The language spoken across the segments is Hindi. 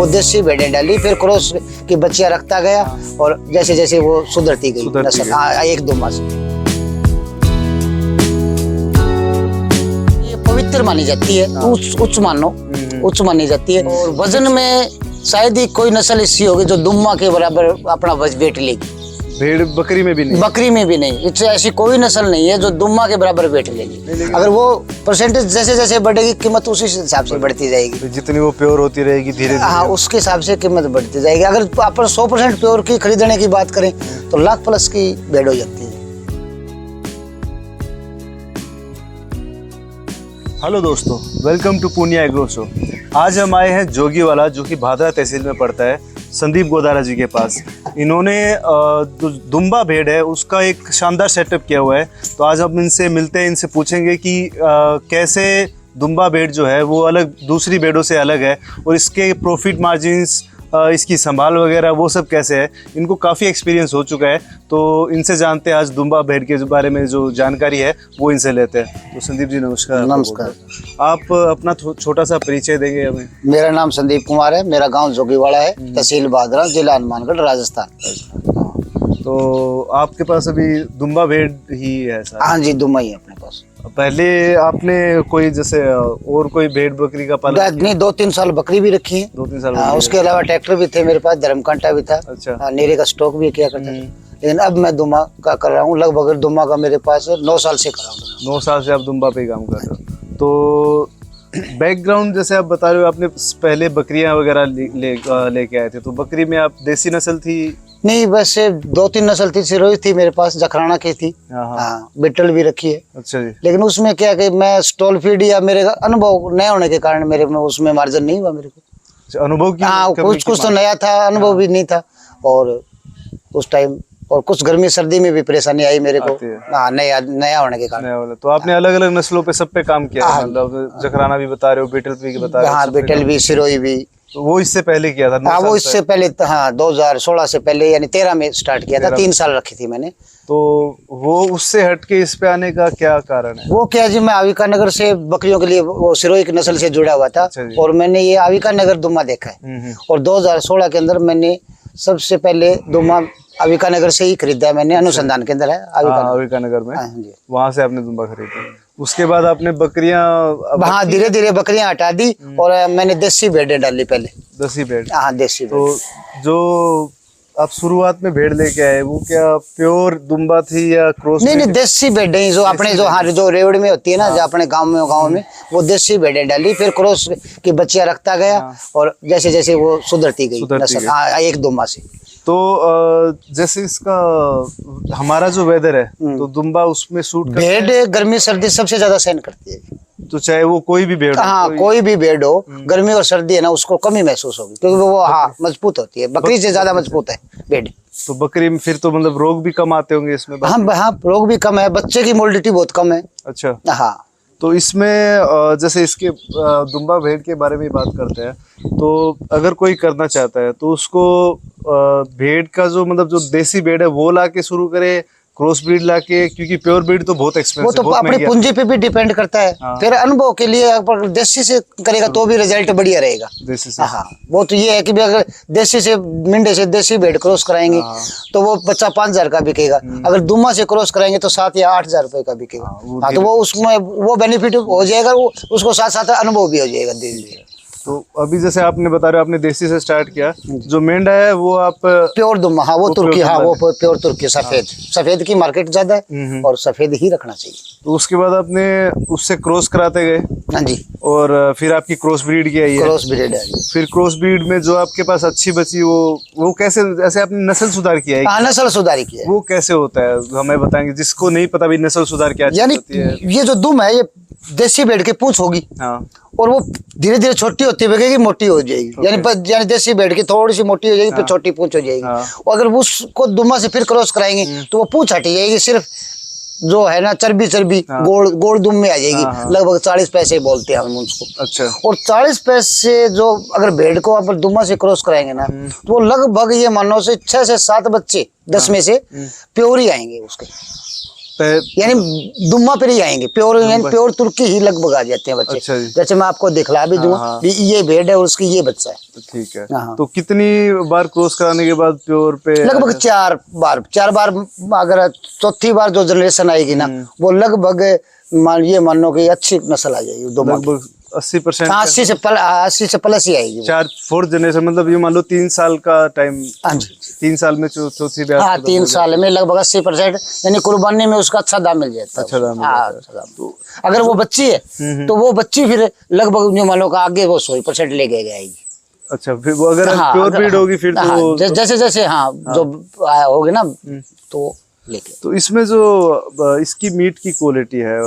वो देसी भेड़ें डाली, फिर क्रॉस की बच्चियां रखता गया और जैसे जैसे वो सुधरती गई नस्ल। हाँ, 1-2 माह से ये पवित्र मानी जाती है, उच्च मानी जाती है। और वजन में शायद ही कोई नस्ल ऐसी होगी जो दुम्मा के बराबर अपना वेट लेगी। भेड़ बकरी में भी नहीं? बकरी में भी नहीं। इससे ऐसी कोई नस्ल नहीं है जो दुम्मा के बराबर वेट लेगी। अगर वो परसेंटेज जैसे जैसे बढ़ेगी, कीमत उसी हिसाब से बढ़ती जाएगी। जितनी वो प्योर होती रहेगी धीरे धीरे, हाँ, उसके हिसाब से कीमत बढ़ती जाएगी। अगर आप 100% प्योर की खरीदने की बात करें तो लाख प्लस की भेड़ हो जाती है। हेलो दोस्तों, welcome to Purnia agro show. आज हम आए हैं जोगीवाला, जो कि भादरा तहसील में पड़ता है, संदीप गोदारा जी के पास। इन्होंने जो दुम्बा भेड़ है उसका एक शानदार सेटअप किया हुआ है। तो आज हम इनसे मिलते हैं, इनसे पूछेंगे कि कैसे दुम्बा भेड़ जो है वो अलग दूसरी भेड़ों से अलग है और इसके प्रॉफिट मार्जिन्स, इसकी संभाल वगैरह वो सब कैसे है। इनको काफ़ी एक्सपीरियंस हो चुका है, तो इनसे जानते हैं आज दुम्बा भेड़ के बारे में जो जानकारी है वो इनसे लेते हैं। तो संदीप जी नमस्कार। नमस्कार। आप अपना छोटा सा परिचय देंगे हमें? मेरा नाम संदीप कुमार है, मेरा गांव जोगीवाड़ा है, तहसील भादरा, जिला हनुमानगढ़, राजस्थान। तो आपके पास अभी दुम्बा भेड़ ही है सर? हाँ जी, दुम्बा ही है अपने पास। पहले आपने कोई जैसे और कोई भेड़ बकरी का पालन? नहीं, 2-3 साल बकरी भी रखी है। 2-3 साल? उसके अलावा ट्रैक्टर भी थे मेरे पास, धर्मकांटा भी था। अच्छा। नीरे का स्टॉक भी किया करता था। लेकिन अब मैं दुम्बा का कर रहा हूँ। लगभग दुम्बा का मेरे पास 9 साल से कर रहा हूँ। 9 साल से आप दुम्बा पे काम कर रहे हो। तो बैकग्राउंड जैसे आप बता रहे हो, आपने पहले बकरियां वगैरह लेके आए थे, तो बकरी में आप देसी नस्ल थी? नहीं, वैसे 2-3 नस्ल थी। सिरोही थी मेरे पास, जखराना की थी। हाँ, बिट्टल भी रखी है। अच्छा जी। लेकिन उसमें क्या कि मैं स्टॉल फीड या मेरे अनुभव नया होने के कारण मेरे में उसमें मार्जिन नहीं हुआ मेरे को। अनुभव की? हाँ, कुछ तो नया था, अनुभव भी नहीं था। और उस टाइम और कुछ गर्मी सर्दी में भी परेशानी आई मेरे को। हाँ, नया होने के कारण। तो आपने अलग अलग नस्लों पे सब पे काम किया? मतलब जखराना भी बता रहे हो, बिटल भी बता रहे हो? हाँ, बिटल भी, सिरोही भी। तो वो इससे पहले किया था? हाँ, वो इससे पहले, हाँ, 2016 से पहले यानी 13 में स्टार्ट किया था। 3 साल रखी थी मैंने। तो वो उससे हटके इस पे आने का क्या कारण है? वो क्या जी, मैं आविका नगर से बकरियों के लिए वो सिरोही की नस्ल से जुड़ा हुआ था। और मैंने ये आविका नगर दुम्बा देखा है। और 2016 के अंदर मैंने सबसे पहले दुम्बा आविका नगर से ही खरीदा है मैंने। अनुसंधान केंद्र है आविका नगर में, वहां से आपने दुम्बा खरीदा। उसके बाद आपने बकरियां? हाँ, धीरे धीरे बकरियां हटा दी और मैंने देसी भेड़ें डाली पहले। देसी भेड़? हाँ, देसी। तो जो आप शुरुआत में भेड़ लेके आए वो क्या प्योर दुम्बा थी या क्रॉस? नहीं, देसी भेड़ें जो अपने जो रेवड़ में होती है ना, जो अपने गांव में वो देसी भेड़ें डाली, फिर क्रॉस की बच्चियां रखता गया और जैसे जैसे वो सुधरती गई नस्ल। हाँ, 1-2 माह से। तो जैसे इसका हमारा जो वेदर है, तो दुम्बा उसमें सूट करता है? भेड़ गर्मी सर्दी सबसे ज्यादा सहन करती है। तो चाहे वो कोई भी भेड़ हो? हाँ, कोई भी भेड़ हो, गर्मी और सर्दी है ना, उसको कमी महसूस होगी, क्योंकि वो हाँ मजबूत होती है। बकरी से ज्यादा मजबूत है भेड़। तो बकरी में फिर तो मतलब रोग भी कम आते होंगे इसमें? हाँ, रोग भी कम है, बच्चे की मोर्टिलिटी बहुत कम है। अच्छा। हाँ। तो इसमें जैसे इसके दुम्बा भेड़ के बारे में बात करते हैं, तो अगर कोई करना चाहता है तो उसको भेड़ का जो मतलब जो देसी भेड़ है वो लाके शुरू करे, क्रॉस ब्रीड लाके? क्योंकि प्योर ब्रीड तो बहुत एक्सपेंसिव, वो तो अपनी पूंजी पे भी डिपेंड करता है। फिर अनुभव के लिए अगर देसी से करेगा तो भी रिजल्ट बढ़िया रहेगा। देसी से? हाँ, वो तो ये है कि अगर देसी से मिंडे से देसी भेड़ क्रॉस कराएंगे तो वो बच्चा 5,000 का बिकेगा। अगर दुम्बा से क्रॉस कराएंगे तो 7 या 8,000 रुपए का बिकेगा। हाँ, तो वो उसमें वो बेनिफिट हो जाएगा, उसको साथ साथ अनुभव भी हो जाएगा धीरे धीरे। तो अभी जैसे आपने बता रहे हो आपने देसी से स्टार्ट किया, जो मेंढा है वो आप प्योर दुम्बा? हाँ, वो तुर्की। हाँ, वो प्योर तुर्की, सफेद की मार्केट ज्यादा है और सफेद ही रखना चाहिए। तो उसके बाद आपने उससे क्रॉस कराते गए? हाँ जी। और फिर आपकी क्रॉस ब्रीड की आई है? क्रॉस ब्रीड है। फिर क्रॉस ब्रीड में जो आपके पास अच्छी बची वो कैसे, ऐसे आपने नस्ल सुधार किया है? हाँ, नस्ल सुधारी किया है। वो कैसे होता है हमें बताएंगे, जिसको नहीं पता भी नस्ल सुधार क्या यानी ये जो दुम है, ये देसी भेड़ की पूंछ होगी। हाँ। और वो धीरे धीरे छोटी होती है, मोटी हो जाएगी। यानी देसी भेड़ की थोड़ी सी मोटी हो जाएगी, फिर छोटी पूंछ हो जाएगी। और अगर उसको दुम्बा से फिर क्रॉस कराएंगे तो वो पूंछ हटी जाएगी, सिर्फ जो है ना चर्बी गोड़ दुम में आ जाएगी। लगभग 40 पैसे बोलते हैं हम उसको। अच्छा। और 40 पैसे जो अगर भेड़ को आप दुम्बा से क्रॉस कराएंगे ना, तो वो लगभग ये मानो से 6 से 7 बच्चे 10 में से प्योर ही आएंगे उसके। यानी दुम्मा पर ही आएंगे, प्योर यानी प्योर तुर्की ही लगभग आ जाते हैं बच्चे। अच्छा जी। जैसे मैं आपको दिखला भी दूंगा, ये भेड़ है और उसकी ये बच्चा है। ठीक है। हाँ। तो कितनी बार क्रॉस कराने के बाद प्योर पे? लगभग 4 बार। अगर चौथी बार जो जनरेशन आएगी ना, वो लगभग मान लो कि अच्छी नस्ल आ जाएगी। लगभग 80%? 80 से प्लस ही आएगी। 4th जनरेशन, मतलब ये मान लो 3 साल का टाइम। हाँ जी। 3 साल में चौथी ब्याह? हाँ, 3 साल में लगभग 80%, यानी कुर्बानी में उसका अच्छा दाम मिल जाता है। अच्छा दाम मिल जाता है। तो अगर वो बच्ची है तो वो बच्ची फिर लगभग जो मान लो आगे वो 100% लेके जाएगी। अच्छा, फिर वो अगर प्योर ब्रीड होगी फिर तो जैसे जैसे जो होगी ना तो लेके। तो इसमें जो इसकी मीट की क्वालिटी है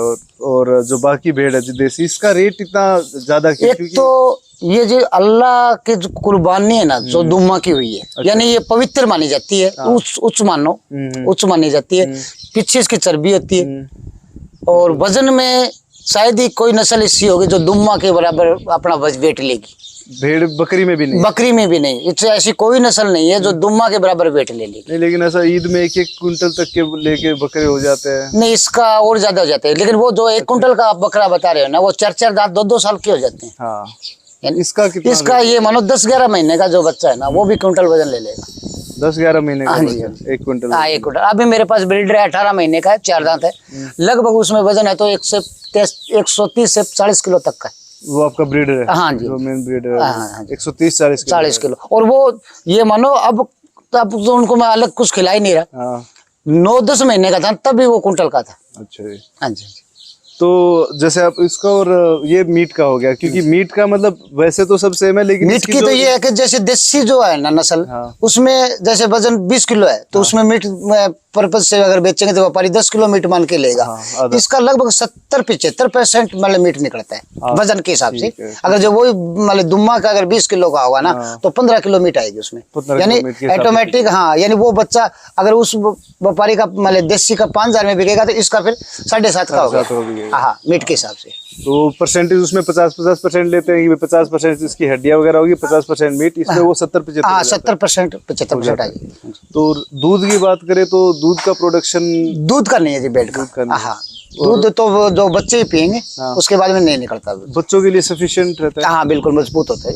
और जो बाकी भेड़ है जो देसी, इसका रेट इतना ज्यादा क्यों? एक तो ये जो अल्लाह की जो कुर्बानी है ना, जो दुम्मा की हुई है, यानी ये पवित्र मानी जाती है, उच्च मानी जाती है। पीछे इसकी चर्बी होती है और वजन में शायद ही कोई नस्ल ऐसी होगी जो दुम्मा के बराबर अपना वेट लेगी। भेड़ बकरी में भी नहीं? बकरी में भी नहीं, इससे ऐसी कोई नस्ल नहीं है जो दुम्मा के बराबर वेट ले लेगी। नहीं, लेकिन ऐसा ईद में 1-1 कुंटल तक के लेके बकरे हो जाते हैं। नहीं, इसका और ज्यादा हो जाते हैं, लेकिन वो जो 1 कुंटल का आप बकरा बता रहे हो ना, वो 4-4 दांत 2-2 साल के हो जाते हैं। हाँ। यानी इसका कितना? इसका ये मानो 10-11 महीने का जो बच्चा है ना, वो भी कुंटल वजन ले लेगा। 10-11 महीने का हाँ बच्चा, 1 कुंटल? हाँ, 1 कुंटल। अभी मेरे पास ब्रीडर है, 18 महीने का है, 4 दांत है, लगभग उसमें वजन है तो 130 से 40 किलो तक का। वो आपका ब्रीडर है? हाँ जी, जो मेन ब्रीडर है। हाँ, 130-40 किलो। और वो ये मानो अब तो उनको मैं अलग कुछ खिला ही नहीं रहा। हाँ। 9-10 महीने का था तब भी वो कुंटल का था। अच्छा जी। हाँ जी। तो जैसे आप इसका, और ये मीट का हो गया, क्योंकि मीट का मतलब वैसे तो सब सेम है, लेकिन मीट की तो ये है कि जैसे देसी जो है ना नस्ल, उसमें जैसे वजन 20 किलो है तो उसमें मीट पर्पज से अगर बेचेंगे तो व्यापारी 10 किलो मीट मान के लेगा। इसका लगभग 70-75% मतलब मीट निकलता है वजन के हिसाब से। अगर जो वही मतलब दुम्मा का अगर 20 किलो का होगा ना तो 15 किलो मीट आएगी उसमें, यानी ऑटोमेटिक। हाँ, यानी वो बच्चा अगर उस व्यापारी का मतलब देसी का 5000 में बिकेगा तो इसका फिर 7.5 का होगा। हाँ, मीट के हिसाब से। तो परसेंटेज उसमें 50% लेते हैं, 50% इसकी हड्डियां वगैरह होगी, 50% मीट, इसमें वो 70-75। हाँ, 70%-75% आएगी। तो दूध की बात करें तो दूध का प्रोडक्शन? दूध का नहीं है जी, बेड का। हाँ, दूध तो जो बच्चे ही पियेंगे, उसके बाद में नहीं निकलता। बच्चों के लिए सफिशिएंट रहता है? हाँ, बिल्कुल मजबूत होता है।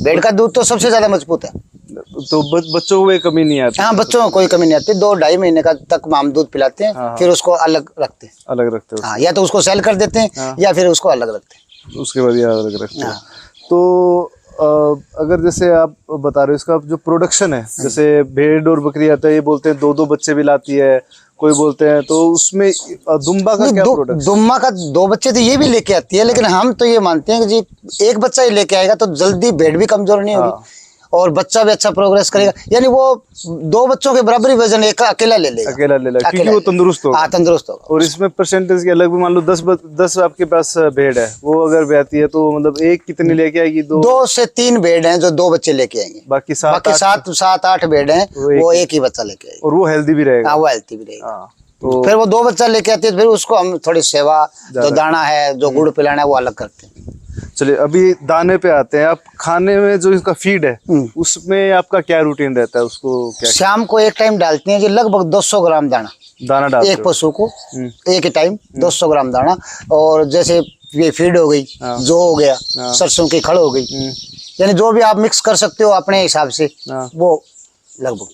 बेड का दूध तो सबसे ज्यादा मजबूत है। तो बच्चों को कमी नहीं आती? हाँ, बच्चों को कोई कमी नहीं आती। 2-2.5 महीने का तक हम दूध पिलाते हैं, फिर उसको अलग रखते हैं। हाँ, या तो उसको सेल कर देते हैं या फिर उसको अलग रखते हैं, उसके बाद ये अलग रखते हैं। तो अगर जैसे आप बता रहे हो इसका जो प्रोडक्शन है, जैसे भेड़ और बकरी आता है, ये बोलते हैं 2-2 बच्चे भी लाती है, कोई बोलते हैं, तो उसमें दुम्बा का क्या प्रोडक्शन? दुम्बा का 2 बच्चे तो ये भी लेके आती है, लेकिन हम तो ये मानते हैं कि जी 1 बच्चा ही लेके आएगा तो जल्दी भेड़ भी कमजोर नहीं होगी और बच्चा भी अच्छा प्रोग्रेस करेगा। यानी वो 2 बच्चों के बराबर ही वजन एक अकेला ले लेगा, क्योंकि वो तंदुरुस्त होगा। हाँ, तंदुरुस्त होगा। और इसमें परसेंटेज की अलग भी, मान लो 10 आपके पास भेड़ है, वो अगर ब्याती है तो मतलब एक कितनी लेके आएगी? 2 से 3 भेड़ हैं जो 2 बच्चे लेके आएंगे, बाकी 7-8 भेड़ हैं वो एक ही बच्चा लेके आएगी। और वो हेल्दी भी रहेगा? हाँ, वो हेल्दी भी रहेगा। तो फिर वो 2 बच्चा लेके आती है, फिर उसको हम थोड़ी सेवा, जो दाना है, जो गुड़ पिलाना है, वो अलग करते हैं। चलिए, अभी दाने पे आते हैं। आप खाने में जो इसका फीड है उसमें आपका क्या रूटीन रहता है? उसको क्या शाम को एक टाइम डालते हैं जी, लगभग 200 ग्राम दाना डालते एक पशु को, एक ही टाइम 200 ग्राम दाना। और जैसे ये फीड हो गई, जो हो गया, सरसों की खड़ हो गई, यानी जो भी आप मिक्स कर सकते हो अपने हिसाब से, वो लगभग।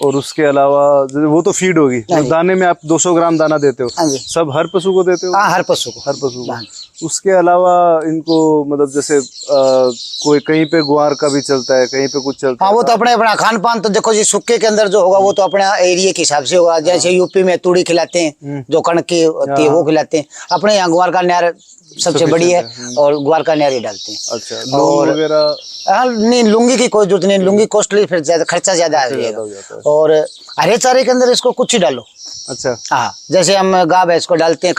और उसके अलावा वो तो फीड होगी, दाने में आप 200 ग्राम दाना देते हो? सब हर पशु को देते हो? हाँ, हर पशु को। उसके अलावा इनको मतलब जैसे कोई कहीं पे ग्वार का भी चलता है, कहीं पे कुछ चलता है? हाँ, वो तो अपना खान पान तो देखो जी, सूखे के अंदर जो होगा वो तो अपने एरिया के हिसाब से होगा। जैसे यूपी में तूड़ी खिलाते हैं, जो कणक की होती है वो खिलाते हैं। अपने यहाँ ग्वार का न्यार सबसे बड़ी है और ग्वार का न्यार ही डालते हैं। अच्छा, और वगैरह? नहीं, लुंगी की कोई जरूरत नहीं, लुंगी कॉस्टली, फिर ज्यादा खर्चा ज्यादा आ जाएगा। और हरे चारे के अंदर इसको कुछ ही डालो। अच्छा। हाँ, जैसे हम गाय भैंस को डालते हैं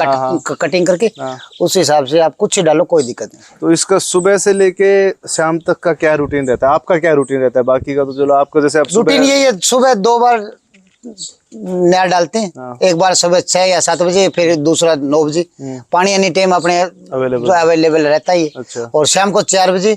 कटिंग करके, उस हिसाब से आप कुछ ही डालो, कोई दिक्कत नहीं। तो इसका सुबह से लेके शाम तक का क्या रूटीन रहता है? आपका क्या रूटीन रहता है? बाकी का तो चलो आपका, जैसे आप रूटीन यही है, सुबह 2 बार नया डालते हैं, एक बार सुबह 6 या 7 बजे, फिर दूसरा 9 बजे। पानी एनी टाइम अपने अवेलेबल रहता ही। अच्छा। और शाम को 4 बजे,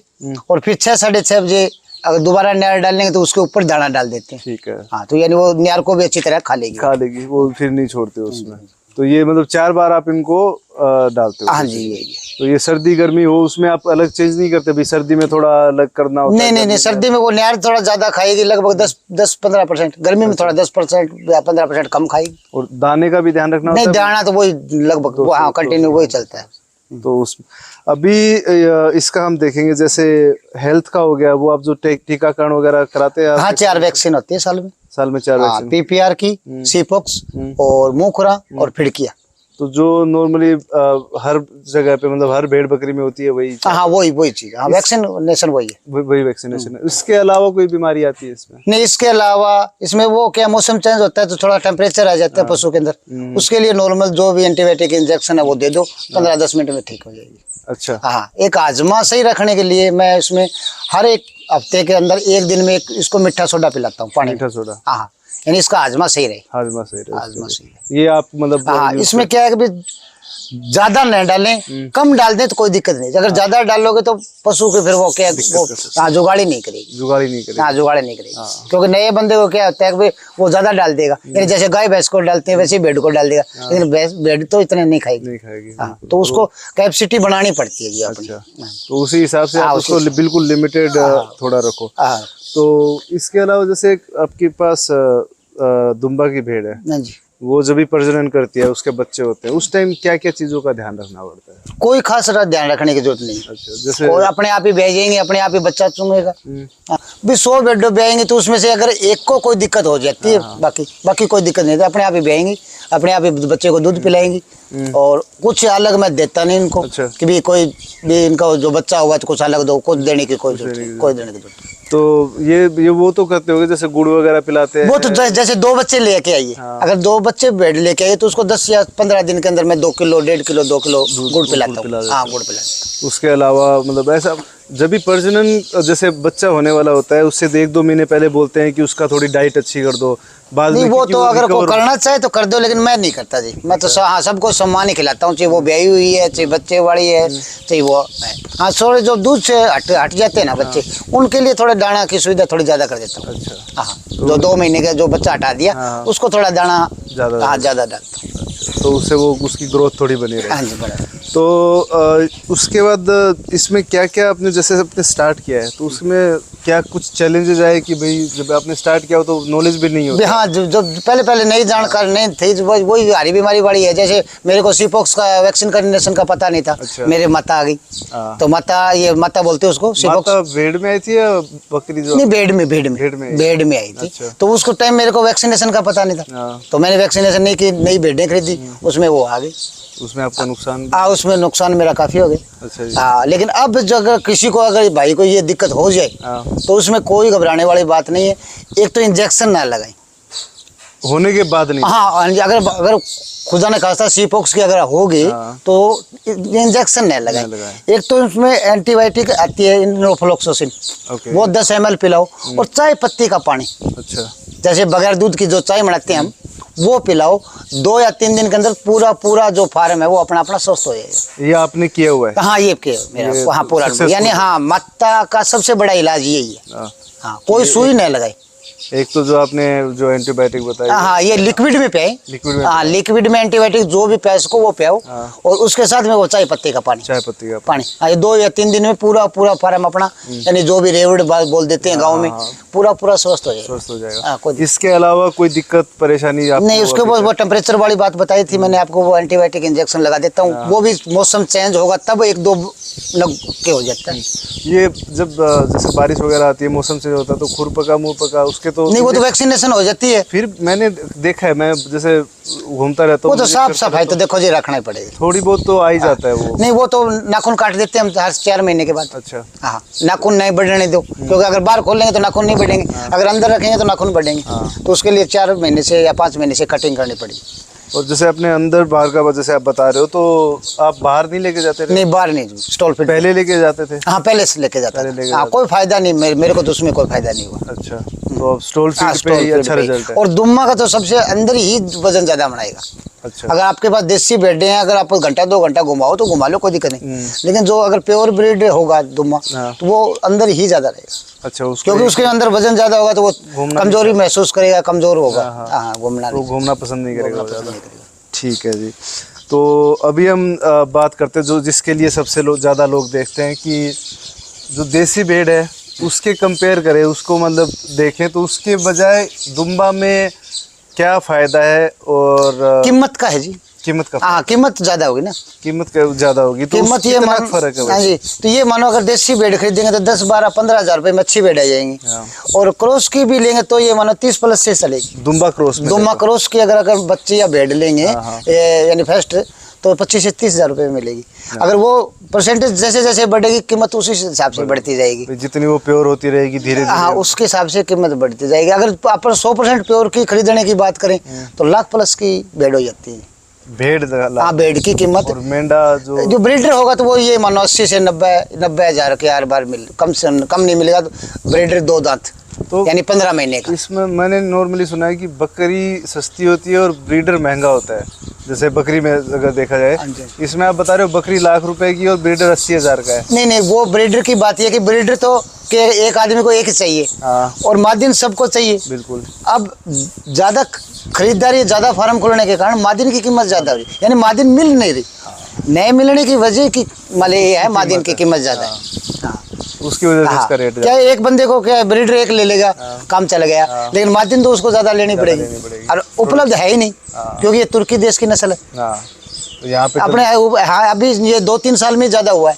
और फिर 6-6:30 बजे अगर दोबारा न्यार डालेंगे तो उसके ऊपर दाना डाल देते हैं। ठीक है। हाँ, तो यानी वो न्यार को भी अच्छी तरह खा लेगी, वो फिर नहीं छोड़ते उसमें। तो ये मतलब 4 बार आप इनको डालते हो? हाँ जी, यही है। तो ये सर्दी गर्मी हो उसमें आप अलग चेंज नहीं करते? भाई सर्दी में थोड़ा अलग करना होता है? नहीं, सर्दी में वो न्यार थोड़ा ज्यादा खाएगी, लगभग 10-15%। गर्मी में थोड़ा 10% या 15% कम खाएगी। और दाने का भी ध्यान रखना नहीं, होता है? दाना तो वही लगभग वो, हाँ, कंटिन्यू वही चलता है। तो उस अभी इसका हम देखेंगे, जैसे हेल्थ का हो गया, वो आप जो टीकाकरण वगैरह कराते हैं? हाँ, 4 वैक्सीन होती है साल में। साल में 4 वैक्सीन? PPR की, सीपोक्स और मुंह खुरा और फिड़किया। तो जो नॉर्मली हर जगह पे मतलब हर भेड़ बकरी में होती है वही? हाँ, वही चीज। हाँ, वैक्सीनेशन वही है। वही वैक्सीनेशन है। इसके अलावा कोई बीमारी आती है इसमें? नहीं, इसके अलावा इसमें वो क्या, मौसम चेंज होता है तो थोड़ा टेम्परेचर आ जाता है पशु के अंदर। उसके लिए नॉर्मल जो भी एंटीबायोटिक इंजेक्शन है वो दे दो, 15-10 मिनट में ठीक हो जाएगी। अच्छा। हाँ, एक आजमा सही रखने के लिए मैं इसमें हर एक हफ्ते के अंदर एक दिन में इसको मीठा सोडा पिलाता हूँ पानी में। मीठा सोडा? हाँ, यानी इसका हाजमा सही रहे। हाजमा सही रहे। हाजमा सही रहे। ये आप मतलब हाँ, इसमें क्या है कि ज्यादा नहीं डालें, कम डाल दें तो कोई दिक्कत नहीं। अगर ज्यादा डालोगे तो पशु के फिर वो क्या, वो हाँ, जुगाड़ी नहीं करेगी। जुगाड़ी नहीं करेगी? हाँ, जुगाड़ी नहीं करेगी। क्योंकि नए बंदे को क्या होता है कि वो ज्यादा डाल देगा, यानी जैसे गाय भैंस को डालते हैं वैसे ही भेड़ को डाल देगा, लेकिन भेड़ तो इतने नहीं खाएगी। हाँ, तो उसको कैपेसिटी बढ़ानी पड़ती है जी अपनी। तो उसी हिसाब से आप उसको बिल्कुल लिमिटेड थोड़ा रखो। तो इसके अलावा जैसे आपके पास दुम्बा की भेड़ है, जी, वो जब भी प्रजनन करती है, उसके बच्चे होते हैं, उस टाइम क्या क्या चीजों का ध्यान रखना पड़ता है? कोई खास ध्यान रखने की जरूरत नहीं। अच्छा, जैसे और अपने आप ही भेजेंगे, अपने आप ही बच्चा चुंगेगा। भी 100 भेड़ ब्याएंगे तो उसमें से अगर एक को कोई दिक्कत हो जाती है, बाकी कोई दिक्कत नहीं, तो अपने आप ही ब्याएंगी, अपने आप ही बच्चे को दूध पिलाएंगी। और कुछ अलग मैं देता नहीं इनको। अच्छा। कि भी कोई भी इनका जो बच्चा हुआ तो कुछ अलग दो, कुछ देने की कोई देने की जरूरत। तो ये वो तो करते होगे, जैसे गुड़ वगैरह पिलाते हैं? वो तो जैसे 2 बच्चे लेके आइए, अगर 2 बच्चे भेड़ लेके आइए तो उसको 10 या 15 दिन के अंदर मैं 2 किलो, 1.5 किलो, 2 किलो गुड़ पिलाता हूँ। हाँ, गुड़ पिलाता। उसके अलावा मतलब ऐसा जब भी प्रजनन जैसे बच्चा होने वाला होता है, उससे 1-2 महीने पहले बोलते हैं कि उसका थोड़ी डाइट अच्छी कर दो, बाद नहीं, में वो तो अगर कोई करना चाहे तो कर दो, लेकिन मैं नहीं करता जी। मैं तो हाँ, सबको सम्मान ही खिलाता हूँ, चाहे वो ब्याही हुई है, चाहे बच्चे वाली है, चाहे वो। हाँ, थोड़े जो दूध से हट जाते हैं ना बच्चे, उनके लिए थोड़े दाना की सुविधा थोड़ी ज्यादा कर देता हूँ। अच्छा। हाँ, जो 2 महीने का जो बच्चा हटा दिया उसको थोड़ा दाना ज्यादा डालता हूँ, तो उससे वो उसकी ग्रोथ थोड़ी बनी रहे। हाँ जी, बड़ा। तो उसके बाद इसमें क्या क्या आपने जैसे आपने स्टार्ट किया है, तो उसमें क्या कुछ चैलेंजेस आए कि भाई जब आपने स्टार्ट किया हो तो नॉलेज भी नहीं होता? हाँ, जो पहले नई जानकारी नहीं थी, वही हरी बीमारी बड़ी है। जैसे मेरे को सीपोक्स का वैक्सीनेशन का पता नहीं था। अच्छा। मेरे माता आ गई, तो माता बोलते उसको सीपोक्स। भेड़ में आई थी या बकरी? जो नहीं, भेड़ में आई थी। अच्छा। तो उसको टाइम मेरे को वैक्सीनेशन का पता नहीं था, तो मैंने वैक्सीनेशन नहीं की, नई भेड़ें खरीदी, उसमें वो आ गई। उसमें आपका नुकसान? उसमें नुकसान मेरा काफी हो गया। अच्छा जी। लेकिन अब जो अगर किसी को, अगर भाई को ये दिक्कत हो जाए तो उसमें कोई घबराने वाली बात नहीं है। एक तो इंजेक्शन ना लगाएं होने के बाद नहीं। हाँ, अगर खुदा ने खास्ता सीपोक्स की अगर होगी तो इंजेक्शन नहीं लगाएं। एक तो इसमें एंटीबायोटिक आती है इनोफ्लॉक्सासिन, वो 10 ml पिलाओ, और चाय पत्ती का पानी। अच्छा। जैसे बगैर दूध की जो चाय बनाते हैं हम, वो पिलाओ। 2 या 3 दिन के अंदर पूरा जो फार्म है वो अपना स्वस्थ हो जाएगा। ये आपने किया हुआ है? हाँ, ये किया मेरा। हाँ, पूरा, यानी हाँ, माता का सबसे बड़ा इलाज यही है। हाँ, कोई सुई नहीं लगाई। एक तो जो आपने जो एंटीबायोटिक बताया, हाँ, ये लिक्विड में पिए। हाँ, लिक्विड में एंटीबायोटिक जो भी पिए उसको वो पियो, और उसके साथ में वो चाय पत्ती का पानी। हाँ, ये 2 या 3 दिन में पूरा फार्म अपना, यानी जो भी रेवड़ बोल देते हैं गाँव में, पूरा स्वस्थ हो जाएगा। इसके अलावा कोई दिक्कत परेशानी नहीं? उसके बाद वो टेम्परेचर वाली बात बताई थी मैंने आपको, वो एंटीबायोटिक इंजेक्शन लगा देता हूँ। वो भी मौसम चेंज होगा तब 1-2 के हो जाता है। ये जब जैसे बारिश वगैरह आती है, मौसम चेंज होता है, तो खुर पका मुंह पका, उसके तो नहीं, वो तो वैक्सीनेशन हो जाती है। फिर मैंने देखा है, मैं जैसे घूमता रहता हूँ, वो तो साफ सफाई तो देखो जी रखना ही पड़ेगा। थोड़ी बहुत तो आ ही जाता है वो। नहीं, वो तो नाखून काट देते हैं हम हर 4 महीने के बाद। अच्छा। हाँ, नाखून नहीं बढ़ने दो, क्योंकि अगर बाहर खोलेंगे तो नाखून नहीं बढ़ेंगे, अगर अंदर रखेंगे तो नाखून बढ़ेंगे। तो उसके लिए 4 महीने से या 5 महीने से कटिंग करनी पड़ेगी। और जैसे अपने अंदर बाहर का जैसे आप बता रहे हो, तो आप बाहर नहीं लेके जाते थे? नहीं, बाहर नहीं, स्टॉल पे पहले लेके जाते थे? हाँ, पहले से लेके जाता था। हाँ, कोई फायदा नहीं, मेरे को तो उसमें कोई फायदा नहीं हुआ। अच्छा, तो स्टॉल फीड पे ही अच्छा रिजल्ट है। और दुम्मा का तो सबसे अंदर ही वजन ज्यादा बनाएगा। अच्छा। अगर आपके पास देसी भेड़ें हैं, अगर आप 1-2 घंटा घुमाओ तो घुमा लो, कोई दिक्कत नहीं। लेकिन जो अगर प्योर ब्रीड होगा दुम्मा, तो वो अंदर ही ज्यादा रहेगा। अच्छा, क्योंकि उसके अंदर वजन ज्यादा होगा तो वो कमजोरी महसूस करेगा, कमजोर होगा। हाँ, घूमना पसंद नहीं करेगा। ठीक है जी। तो अभी हम बात करते हैं जो जिसके लिए सबसे ज़्यादा लोग देखते हैं कि जो देसी भेड़ है उसके कंपेयर करें, उसको मतलब देखें तो उसके बजाय दुम्बा में क्या फ़ायदा है और कीमत का है जी। कीमत का, हाँ कीमत ज्यादा होगी ना, कीमत का ज़्यादा होगी तो कीमत ये मान फर्क है हाँ भाई? जी। तो ये मानो अगर देसी भेड़ खरीदेंगे तो 10-12-15 हज़ार रुपए में अच्छी भेड़ आ जाएंगी, हाँ। और क्रॉस की भी लेंगे तो ये मानो 30 प्लस से चलेगी। दुम्बा क्रॉस में दुम्बा क्रॉस की अगर बच्ची या भेड़ लेंगे हाँ। यानी फर्स्ट, तो 25 से 30 हज़ार रुपए में मिलेगी। अगर वो परसेंटेज जैसे जैसे बढ़ेगी कीमत उसी हिसाब से बढ़ती जाएगी। जितनी वो प्योर होती रहेगी धीरे हाँ धीरे उसके हिसाब से कीमत बढ़ती जाएगी। अगर आप 100% प्योर की खरीदने की बात करें तो लाख प्लस की भेड़ हो जाती है। भेड़ हाँ भेड़ की कीमत, और मेंढा जो ब्रीडर होगा तो वो ये मानो 80 से 90 हज़ार के हर बार मिल, कम से कम नहीं मिलेगा। तो ब्रीडर 2 दांत तो यानी 15 महीने का। इसमें मैंने नॉर्मली सुना है कि बकरी सस्ती होती है और ब्रीडर महंगा होता है। जैसे बकरी में अगर देखा जाए, इसमें आप बता रहे हो बकरी लाख रुपए की और ब्रीडर 80,000 का है। नहीं वो ब्रीडर की बात है कि ब्रीडर तो कि एक आदमी को एक ही चाहिए हाँ। और मार्जिन सबको चाहिए। बिल्कुल। अब ज्यादा खरीदारी, ज्यादा फार्म खोलने के कारण मार्जिन की कीमत ज्यादा हो रही, यानी मार्जिन मिल नहीं रही। नहीं मिलने की वजह की मतलब ये है मार्जिन की कीमत ज्यादा है। हाँ। उसकी वजह से इसका रेट क्या एक बंदे को क्या ब्रीडर एक ले लेगा, काम चला गया, लेकिन मार्जिन तो उसको ज्यादा लेनी पड़ेगी और उपलब्ध है ही नहीं, क्योंकि ये तुर्की देश की नस्ल है। तो यहाँ पे अपने हाँ अभी ये 2-3 साल में ज्यादा हुआ है,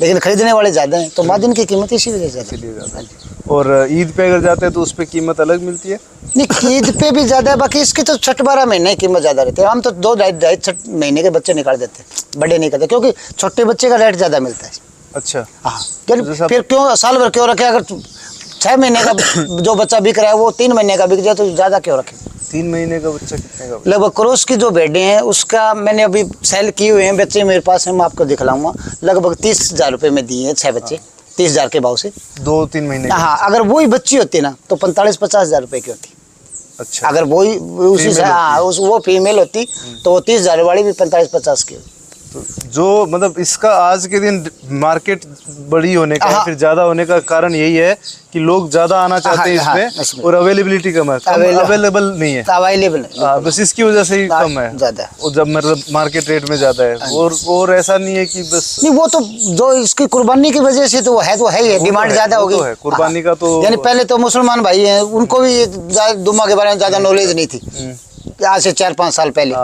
लेकिन खरीदने वाले ज्यादा हैं, तो मार्जिन की कीमत इसी वजह से ज्यादा है। और ईद पे अगर जाते हैं तो उस पे कीमत अलग मिलती है? नहीं ईद पे भी ज्यादा है, बाकी इसके तो 6-12 महीने की कीमत ज्यादा रहती है। हम तो 2-2.5 महीने के बच्चे निकाल देते हैं, बड़े नहीं करते, क्योंकि छोटे बच्चे का रेट ज्यादा मिलता है। अच्छा हाँ फिर क्यों साल भर क्यों रखे? अगर 6 महीने का जो बच्चा बिक रहा है वो 3 महीने का बिक जाए तो ज्यादा क्यों रखे? 3 महीने का बच्चा कितने का? लगभग क्रॉस की जो भेड़ें हैं उसका मैंने अभी सेल किए हुए हैं बच्चे मेरे पास है, मैं आपको दिखलाऊंगा। लगभग 30,000 रुपये में दिए हैं 6 बच्चे, 30,000 के भाव से 2-3 महीने। हाँ अगर वही बच्ची होती ना तो 45-50 हज़ार रुपये की होती। अच्छा। अगर वही उसी से हाँ वो फीमेल होती तो वो 30,000 वाली भी 45-50 की होती। तो जो मतलब इसका आज के दिन मार्केट बड़ी होने का फिर ज्यादा होने का कारण यही है कि लोग ज्यादा आना चाहते हैं इसमें और अवेलेबिलिटी कम है, अवेलेबल नहीं है, अवेलेबल बस इसकी वजह से ही कम है ज्यादा, और जब मतलब मार्केट रेट में ज्यादा है। और ऐसा नहीं है कि बस नहीं, वो तो जो इसकी कुर्बानी की वजह से तो है ही है, डिमांड ज्यादा होगी कुर्बानी का। तो यानी पहले तो मुसलमान भाई हैं उनको भी दुम्बा के बारे में ज्यादा नॉलेज नहीं थी आज से 4-5 साल पहले,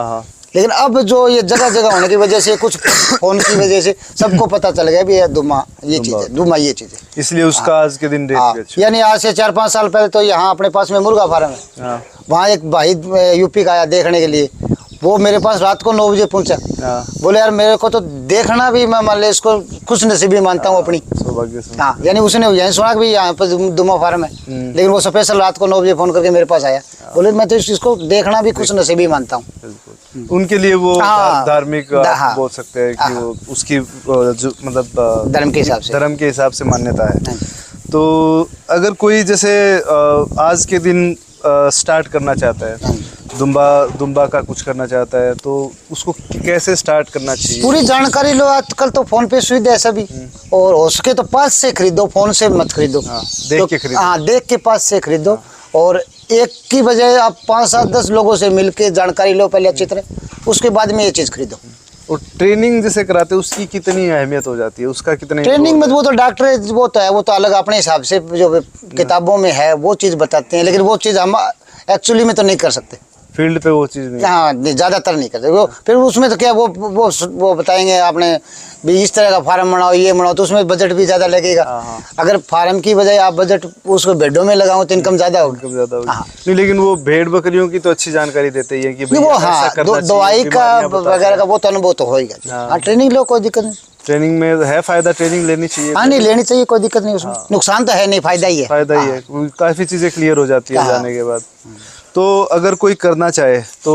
लेकिन अब जो ये जगह जगह होने की वजह से कुछ फोन की वजह से सबको पता चल गया भी ये दुम्बा ये चीज है, दुम्बा ये चीज है, इसलिए उसका आज के दिन रेट यानी आज से 4-5 साल पहले तो यहाँ अपने पास में मुर्गा फार्म है, वहाँ एक भाई यूपी का आया देखने के लिए, वो मेरे पास रात को 9 बजे पहुंचा, बोले यार मेरे को तो देखना भी, मैं मान लो इसको खुश नसीबी मानता हूँ अपनी। हाँ यानी उसने यही सुना कि यहाँ पर दुम्बा फार्म है, लेकिन वो स्पेशल रात को 9 बजे फोन करके मेरे पास आया, बोले मैं तो इसको देखना भी खुश नसीबी मानता हूँ। उनके लिए वो धार्मिक बोल सकते हैं कि वो उसकी मतलब धर्म के हिसाब से मान्यता है। तो अगर कोई जैसे आज के दिन स्टार्ट करना चाहता है, दुम्बा का कुछ करना चाहता है, तो उसको कैसे स्टार्ट करना चाहिए? पूरी जानकारी लो, आजकल तो फोन पे सुविधा है सभी, और हो सके तो पास से खरीदो, फोन से मत खरीदो, देख के खरीदो। हाँ देख के पास से खरीदो, और एक की बजाय आप 5-7-10 लोगों से मिलके जानकारी लो पहले अच्छी तरह, उसके बाद में ये चीज खरीदो। और ट्रेनिंग जैसे कराते हैं उसकी कितनी अहमियत हो जाती है, उसका कितने? ट्रेनिंग में वो तो डॉक्टर वो तो है, वो तो अलग अपने हिसाब से जो किताबों में है वो चीज़ बताते हैं, लेकिन वो चीज़ हम एक्चुअली में तो नहीं कर सकते, फील्ड पे वो चीज़ नहीं। हाँ ज़्यादातर नहीं करते वो, फिर उसमें तो क्या वो बताएंगे आपने भी इस तरह का फार्म बनाओ, ये बनाओ, तो उसमें बजट भी ज़्यादा लगेगा। अगर फार्म की बजाय आप बजट उसको भेड़ों में लगाओ तो इनकम ज़्यादा होगी। नहीं, लेकिन वो भेड़ बकरियों की तो अच्छी जानकारी देते हैं कि वो हाँ दवाई का वगैरह का वो तो अनुभव तो होगा। हाँ ट्रेनिंग लो, कोई दिक्कत नहीं, ट्रेनिंग में है फायदा, ट्रेनिंग लेनी चाहिए। हाँ नहीं लेनी चाहिए, कोई दिक्कत नहीं उसमें, नुकसान तो है नहीं, फायदा ही है, फायदा ही है, काफ़ी चीज़ें क्लियर हो जाती है जाने के बाद। तो अगर कोई करना चाहे, तो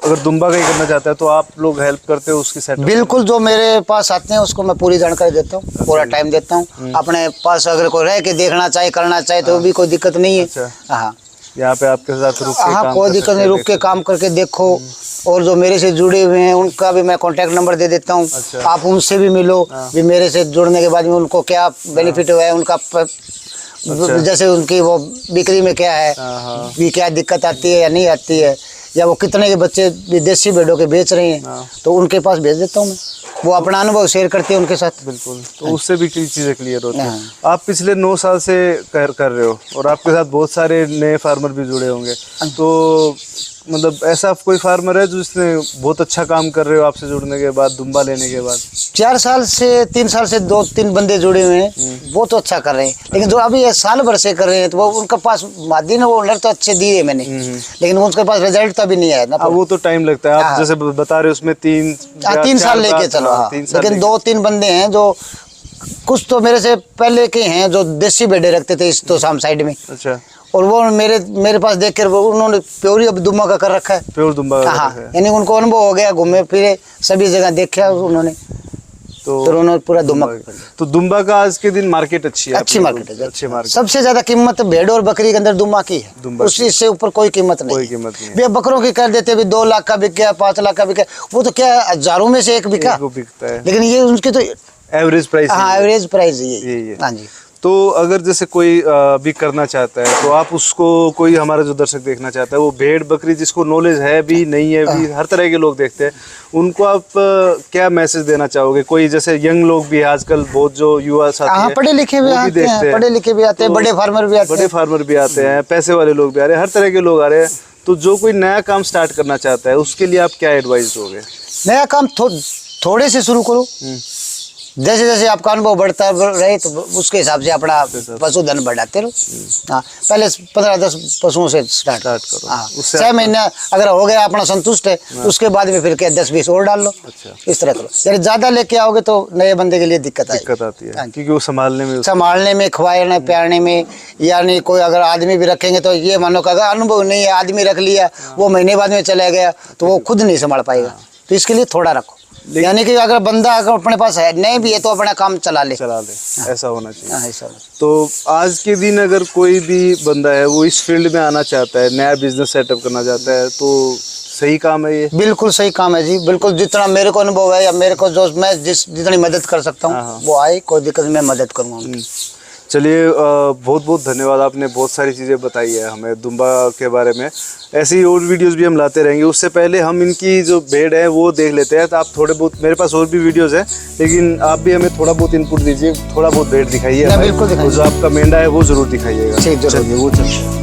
अगर दुम्बा का ही करना चाहता है तो आप लोग हेल्प करते हो उसकी सेटअप? बिल्कुल, जो मेरे पास आते हैं उसको मैं पूरी जानकारी देता हूँ, पूरा टाइम देता हूँ। अपने पास अगर कोई रह के देखना चाहे, करना चाहे तो भी कोई दिक्कत नहीं है। हाँ यहाँ पे आपके साथ रुक के हाँ कोई दिक्कत नहीं, रुक के काम करके देखो। और जो मेरे से जुड़े हुए हैं उनका भी मैं कॉन्टैक्ट नंबर दे देता हूँ, आप उनसे भी मिलो, भी मेरे से जुड़ने के बाद में उनको क्या बेनिफिट हुआ है, उनका जैसे उनकी वो बिक्री में क्या है, भी क्या दिक्कत आती है या नहीं आती है, या वो कितने के बच्चे विदेशी भेड़ों के बेच रहे हैं, तो उनके पास भेज देता हूँ मैं, वो अपना अनुभव शेयर करती है उनके साथ। बिल्कुल, तो उससे भी कई चीज़ें क्लियर होती हैं। आप पिछले 9 साल से कर रहे हो और आपके साथ बहुत सारे नए फार्मर भी जुड़े होंगे, तो मतलब ऐसा कोई फार्मर है जो जिसने बहुत अच्छा काम कर रहे हो आपसे जुड़ने के बाद, दुम्बा लेने के बाद? 3 साल से 2-3 बंदे जुड़े हुए हैं, वो तो अच्छा कर रहे हैं, लेकिन जो अभी ये साल भर से कर रहे हैं तो वो उनके पास मादी ने वो ओनर तो अच्छे दिए मैंने, लेकिन उनके पास रिजल्ट तो अभी नहीं आया ना। वो तो टाइम लगता है, आप जैसे बता रहे हो उसमें 3 साल लेके चलो। हाँ, लेकिन 2-3 बंदे हैं जो कुछ तो मेरे से पहले के हैं जो देसी भेड़े रखते थे इस तो शाम साइड में। अच्छा। और वो मेरे पास देख कर उन्होंने प्योरी अब दुम्बा का कर रखा है, प्योर दुम्बा का हाँ, रखा है। यानी उनको अनुभव हो गया, घूमे फिरे सभी जगह देखा उन्होंने, तो उन्होंने पूरा दुम्बा। तो दुम्बा का आज के दिन मार्केट अच्छी है? अच्छी मार्केट है, अच्छी मार्केट। सबसे ज्यादा कीमत भेड़ और बकरी के अंदर दुम्बा की है, उससे इससे ऊपर कोई कीमत नहीं। कोई कीमत नहीं। भैया बकरों की कर देते भी 2 लाख का बिक गया, 5 लाख का बिक गया, वो तो क्या हजारों में से एक बिका, बिकता है, लेकिन ये उनकी तो एवरेज प्राइस। हाँ, एवरेज प्राइस ये है। हाँ जी। तो अगर जैसे कोई भी करना चाहता है तो आप उसको, कोई हमारा जो दर्शक देखना चाहता है, वो भेड़ बकरी जिसको नॉलेज है भी नहीं है भी, हर तरह के लोग देखते हैं, उनको आप क्या मैसेज देना चाहोगे? कोई जैसे यंग लोग भी आजकल बहुत जो युवा साथी हैं, पढ़े लिखे भी आते हैं, पढ़े लिखे भी आते हैं, बड़े फार्मर भी आते हैं, बड़े फार्मर भी आते हैं, पैसे वाले लोग भी आ रहे हैं, हर तरह के लोग आ रहे हैं, तो जो कोई नया काम स्टार्ट करना चाहता है उसके लिए आप क्या एडवाइस दोगे? नया काम थोड़े से शुरू करो, जैसे जैसे आपका अनुभव बढ़ता रहे तो उसके हिसाब से अपना पशुधन बढ़ाते रहो। हाँ, पहले 15-10 पशुओं से स्टार्ट करो। हाँ, 6 महीने अगर हो गया अपना संतुष्ट है, उसके बाद में फिर क्या 10-20 और डाल लो। अच्छा। इस तरह करो, यानी ज्यादा लेके आओगे तो नए बंदे के लिए दिक्कत आती है, क्योंकि वो संभालने में, खवाने प्यारने में, यानी कोई अगर आदमी भी रखेंगे तो ये मानो कि अगर अनुभव नहीं है, आदमी रख लिया, वो महीने बाद में चला गया तो वो खुद नहीं संभाल पाएगा, तो इसके लिए थोड़ा रखो, यानी कि अगर बंदा अगर अपने पास है नहीं भी है तो अपना काम चला ले। ऐसा होना चाहिए। हाँ, ऐसा। तो आज के दिन अगर कोई भी बंदा है वो इस फील्ड में आना चाहता है, नया बिजनेस सेटअप करना चाहता है, तो सही काम है ये? बिल्कुल सही काम है जी, बिल्कुल। जितना मेरे को अनुभव है या मेरे को जो मैं जितनी मदद कर सकता हूँ वो आए, कोई दिक्कत मैं मदद करूँगा। चलिए, बहुत बहुत धन्यवाद, आपने बहुत सारी चीज़ें बताई है हमें दुम्बा के बारे में। ऐसी ही और वीडियोस भी हम लाते रहेंगे। उससे पहले हम इनकी जो भेड़ है वो देख लेते हैं। तो आप थोड़े बहुत, मेरे पास और भी वीडियोस है, लेकिन आप भी हमें थोड़ा बहुत इनपुट दीजिए, थोड़ा बहुत भेड़ दिखाइए, बिल्कुल, जो आपका मेंढा है वो ज़रूर दिखाइएगा। चलिए वो चलिए।